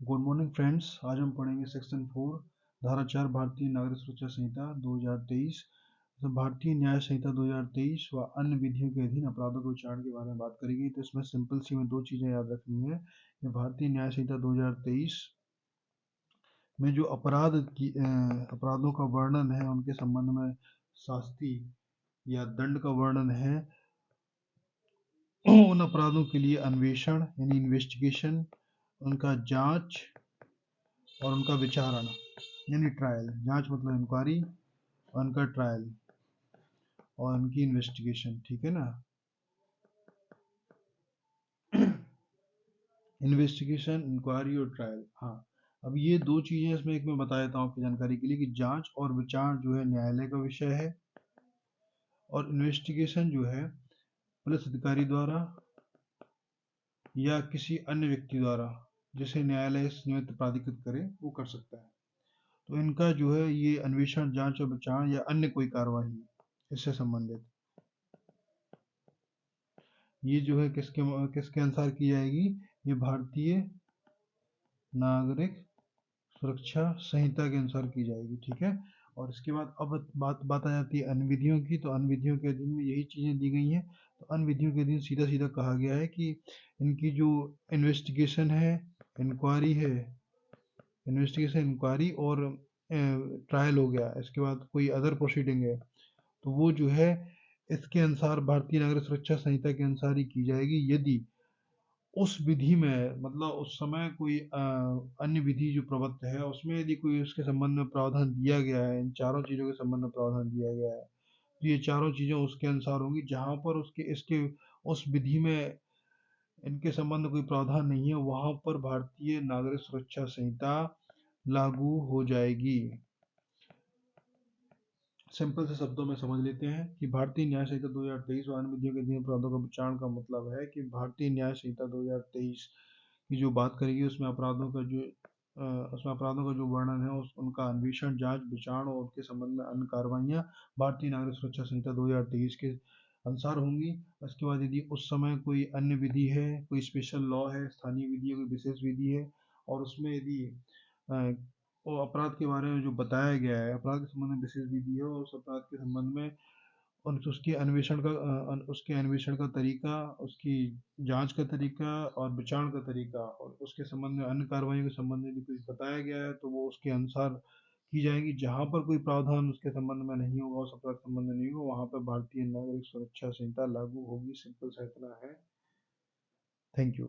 Good morning friends. आज हम पढ़ेंगे सेक्शन 4 धारा 4 भारतीय नागरिक सुरक्षा संहिता 2023। तो भारतीय न्याय संहिता 2023 व अन्य विधियों के अधीन अपराधों के उच्चारण के बारे में बात करेंगे। तो इसमें सिंपल सी में दो चीज़ें याद रखनी है। ये भारतीय न्याय संहिता 2023 में जो अपराधों का वर्णन है, उनके संबंध में शास्ति या दंड का वर्णन है। उन अपराधों के लिए अन्वेषण यानी इन्वेस्टिगेशन, उनका जांच और उनका विचारण यानी ट्रायल। जांच मतलब इंक्वायरी और उनका ट्रायल और उनकी इन्वेस्टिगेशन, ठीक है ना। इन्वेस्टिगेशन, इंक्वायरी और ट्रायल। हाँ, अब ये दो चीजें इसमें एक मैं बता देता हूँ आपकी जानकारी के लिए कि जांच और विचार जो है न्यायालय का विषय है, और इन्वेस्टिगेशन जो है पुलिस अधिकारी द्वारा या किसी अन्य व्यक्ति द्वारा जिसे न्यायालय इस निमित्त प्राधिकृत करे वो कर सकता है। तो इनका जो है ये अन्वेषण, जांच और विचार या अन्य कोई कार्यवाही इससे संबंधित, ये जो है किसके अनुसार की जाएगी? ये भारतीय नागरिक सुरक्षा संहिता के अनुसार की जाएगी, ठीक है। और इसके बाद अब बात आ जाती है अन्य विधियों की। तो अन्य विधियों के अधीन में यही चीजें दी गई हैं। तो अन्य विधियों के अधीन सीधा सीधा कहा गया है कि इनकी जो इन्वेस्टिगेशन है, इंक्वायरी है, इन्वेस्टिगेशन, इंक्वायरी और ट्रायल हो गया, इसके बाद कोई अदर प्रोसीडिंग है, तो वो जो है इसके अनुसार भारतीय नागरिक सुरक्षा संहिता के अनुसार ही की जाएगी। यदि उस विधि में मतलब उस समय कोई अन्य विधि जो प्रवृत्त है उसमें यदि कोई उसके संबंध में प्रावधान दिया गया है, इन चारों चीजों के संबंध में प्रावधान दिया गया है, तो ये चारों चीजें उसके अनुसार होंगी। जहां पर उसके इसके उस विधि में इनके संबंध में कोई प्रावधान नहीं है, वहां पर भारतीय नागरिक सुरक्षा संहिता लागू हो जाएगी। सिंपल से शब्दों में समझ लेते हैं कि भारतीय न्याय संहिता 2023 व अन्य विधियों के अधीन अपराधों का उच्चारण का मतलब है कि भारतीय न्याय संहिता 2023 की जो बात करेगी उसमें अपराधों का जो वर्णन है उनका अन्वेषण, जांच, विचारण और उनके संबंध में अन्य कार्रवाइयाँ भारतीय नागरिक सुरक्षा संहिता 2023 के अनुसार होंगी। उसके बाद यदि उस समय कोई अन्य विधि है, कोई स्पेशल लॉ है, स्थानीय विधि है, कोई विशेष विधि है, और उसमें यदि वो अपराध के बारे में जो बताया गया है, अपराध के संबंध में विशेष विधि है, और उस अपराध के संबंध में उसके अन्वेषण का तरीका, उसकी जांच का तरीका और विचारण का तरीका, और उसके संबंध में अन्य कार्रवाई के संबंध में कुछ बताया गया है, तो वो उसके अनुसार की जाएगी। जहां पर कोई प्रावधान उसके संबंध में नहीं होगा, उस अपराध के संबंध में नहीं होगा, वहां पर भारतीय नागरिक सुरक्षा संहिता लागू होगी। सिंपल सा इतना है। Thank you.